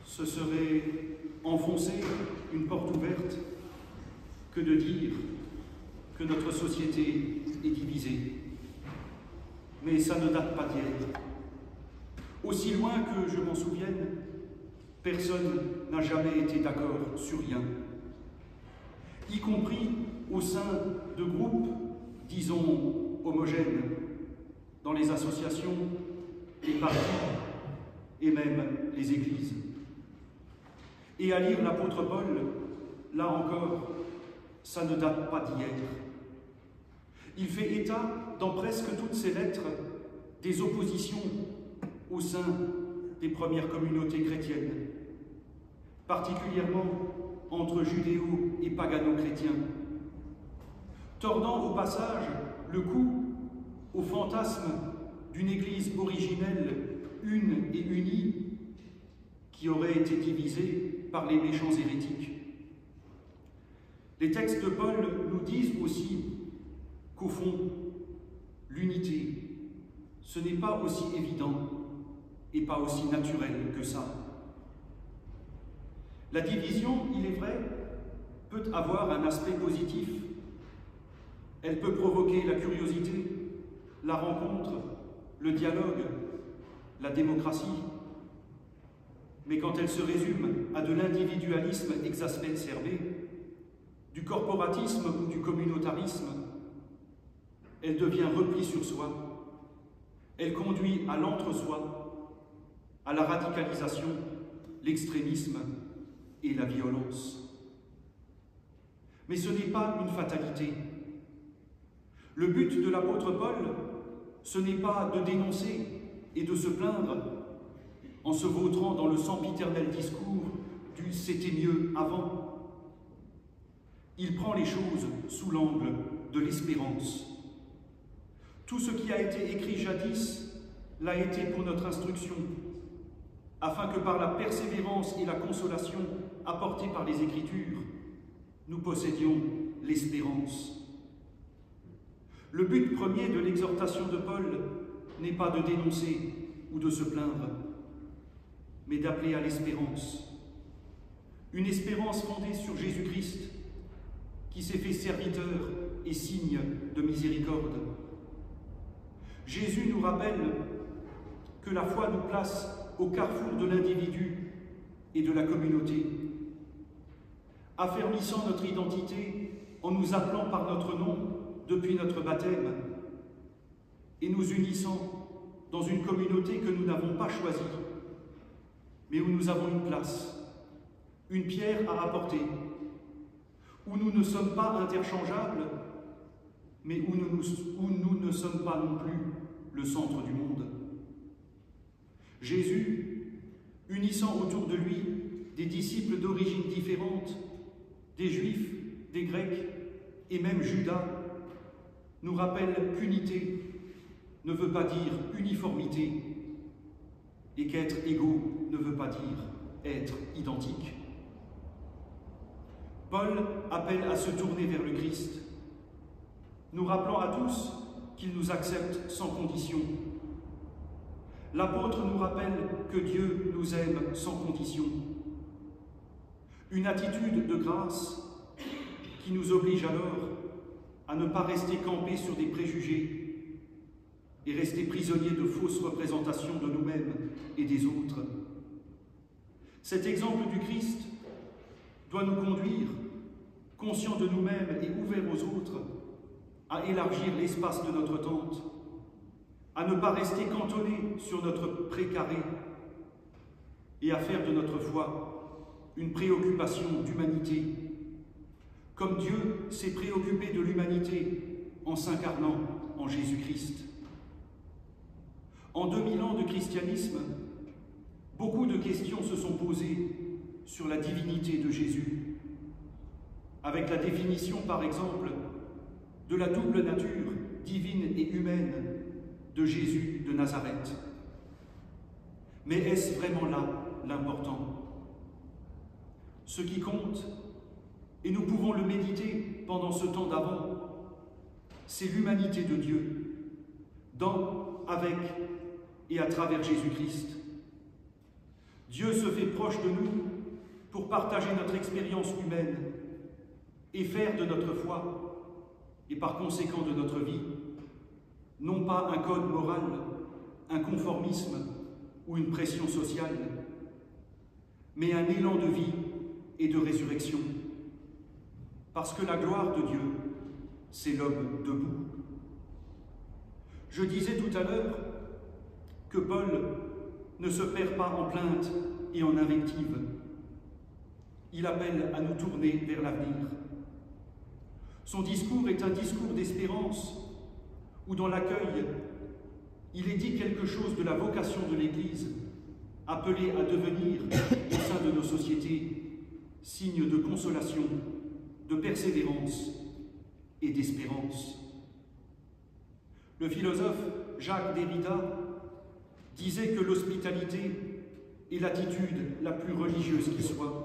ce serait enfoncer une porte ouverte que de dire que notre société est divisée. Mais ça ne date pas d'hier. Aussi loin que je m'en souvienne, personne n'a jamais été d'accord sur rien, y compris au sein de groupes, disons, homogènes, dans les associations, les partis et même les églises. Et à lire l'apôtre Paul, là encore, ça ne date pas d'hier. Il fait état, dans presque toutes ses lettres, des oppositions au sein des premières communautés chrétiennes, particulièrement entre judéo- et pagano-chrétiens, tordant au passage le cou au fantasme d'une Église originelle, une et unie, qui aurait été divisée par les méchants hérétiques. Les textes de Paul nous disent aussi qu'au fond, l'unité, ce n'est pas aussi évident et pas aussi naturel que ça. La division, il est vrai, peut avoir un aspect positif. Elle peut provoquer la curiosité, la rencontre, le dialogue, la démocratie. Mais quand elle se résume à de l'individualisme exacerbé, du corporatisme ou du communautarisme, elle devient repli sur soi. Elle conduit à l'entre-soi, à la radicalisation, l'extrémisme et la violence. Mais ce n'est pas une fatalité. Le but de l'apôtre Paul, ce n'est pas de dénoncer et de se plaindre en se vautrant dans le sempiternel discours du « c'était mieux avant ». Il prend les choses sous l'angle de l'espérance. Tout ce qui a été écrit jadis l'a été pour notre instruction, afin que par la persévérance et la consolation apportées par les Écritures, nous possédions l'espérance. Le but premier de l'exhortation de Paul n'est pas de dénoncer ou de se plaindre, mais d'appeler à l'espérance. Une espérance fondée sur Jésus-Christ, qui s'est fait serviteur et signe de miséricorde. Jésus nous rappelle que la foi nous place au carrefour de l'individu et de la communauté, affermissant notre identité en nous appelant par notre nom depuis notre baptême et nous unissant dans une communauté que nous n'avons pas choisie, mais où nous avons une place, une pierre à apporter, où nous ne sommes pas interchangeables, mais où nous ne sommes pas non plus le centre du monde. Jésus, unissant autour de lui des disciples d'origines différentes, des Juifs, des Grecs et même Judas, nous rappelle qu'unité ne veut pas dire uniformité et qu'être égaux ne veut pas dire être identique. Paul appelle à se tourner vers le Christ, nous rappelant à tous qu'il nous accepte sans condition. L'apôtre nous rappelle que Dieu nous aime sans condition. Une attitude de grâce qui nous oblige alors à ne pas rester campés sur des préjugés et rester prisonniers de fausses représentations de nous-mêmes et des autres. Cet exemple du Christ doit nous conduire, conscients de nous-mêmes et ouverts aux autres, à élargir l'espace de notre tente, à ne pas rester cantonnés sur notre précaré et à faire de notre foi une préoccupation d'humanité, comme Dieu s'est préoccupé de l'humanité en s'incarnant en Jésus-Christ. En 2000 ans de christianisme, beaucoup de questions se sont posées sur la divinité de Jésus, avec la définition, par exemple, de la double nature divine et humaine de Jésus de Nazareth. Mais est-ce vraiment là l'important? Ce qui compte, et nous pouvons le méditer pendant ce temps d'avant, c'est l'humanité de Dieu, dans, avec et à travers Jésus-Christ. Dieu se fait proche de nous pour partager notre expérience humaine et faire de notre foi, et par conséquent de notre vie, non pas un code moral, un conformisme ou une pression sociale, mais un élan de vie et de résurrection. Parce que la gloire de Dieu, c'est l'homme debout. Je disais tout à l'heure que Paul ne se perd pas en plaintes et en invectives. Il appelle à nous tourner vers l'avenir. Son discours est un discours d'espérance où, dans l'accueil, il est dit quelque chose de la vocation de l'Église, appelée à devenir, au sein de nos sociétés, signe de consolation, de persévérance et d'espérance. Le philosophe Jacques Derrida disait que l'hospitalité est l'attitude la plus religieuse qui soit.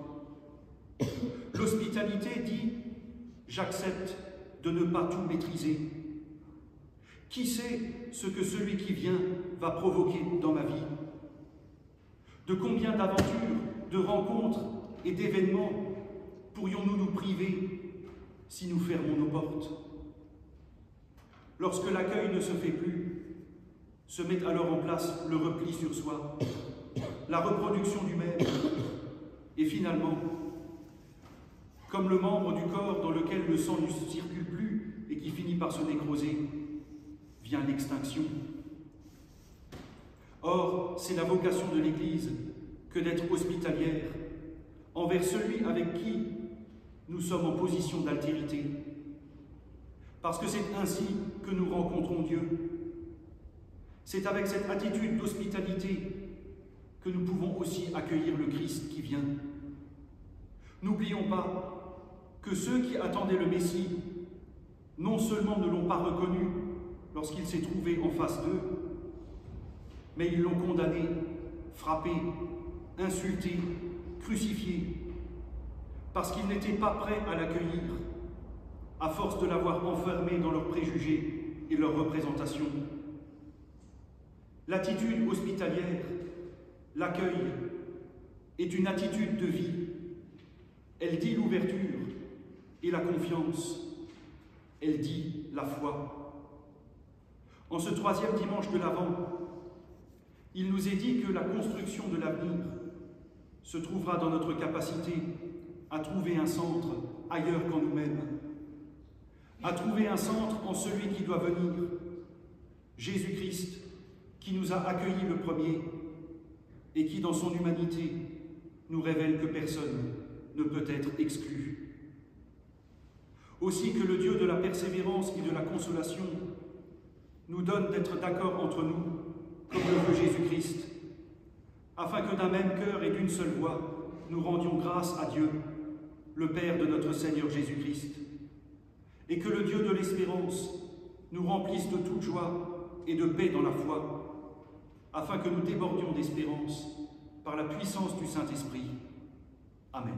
L'hospitalité dit « j'accepte de ne pas tout maîtriser ». Qui sait ce que celui qui vient va provoquer dans ma vie? De combien d'aventures, de rencontres et d'événements pourrions-nous nous priver si nous fermons nos portes? Lorsque l'accueil ne se fait plus, se met alors en place le repli sur soi, la reproduction du même, et finalement, comme le membre du corps dans lequel le sang ne circule plus et qui finit par se nécroser, vient l'extinction. Or, c'est la vocation de l'Église que d'être hospitalière envers celui avec qui nous sommes en position d'altérité, parce que c'est ainsi que nous rencontrons Dieu. C'est avec cette attitude d'hospitalité que nous pouvons aussi accueillir le Christ qui vient. N'oublions pas que ceux qui attendaient le Messie non seulement ne l'ont pas reconnu lorsqu'il s'est trouvé en face d'eux, mais ils l'ont condamné, frappé, insulté, crucifié, parce qu'ils n'étaient pas prêts à l'accueillir, à force de l'avoir enfermé dans leurs préjugés et leurs représentations. L'attitude hospitalière, l'accueil, est une attitude de vie. Elle dit l'ouverture et la confiance. Elle dit la foi. En ce troisième dimanche de l'Avent, il nous est dit que la construction de l'avenir se trouvera dans notre capacité à trouver un centre ailleurs qu'en nous-mêmes, à trouver un centre en celui qui doit venir, Jésus-Christ, qui nous a accueillis le premier et qui, dans son humanité, nous révèle que personne ne peut être exclu. Aussi que le Dieu de la persévérance et de la consolation nous donne d'être d'accord entre nous, comme le veut Jésus-Christ, afin que d'un même cœur et d'une seule voix, nous rendions grâce à Dieu, le Père de notre Seigneur Jésus-Christ, et que le Dieu de l'espérance nous remplisse de toute joie et de paix dans la foi, afin que nous débordions d'espérance par la puissance du Saint-Esprit. Amen.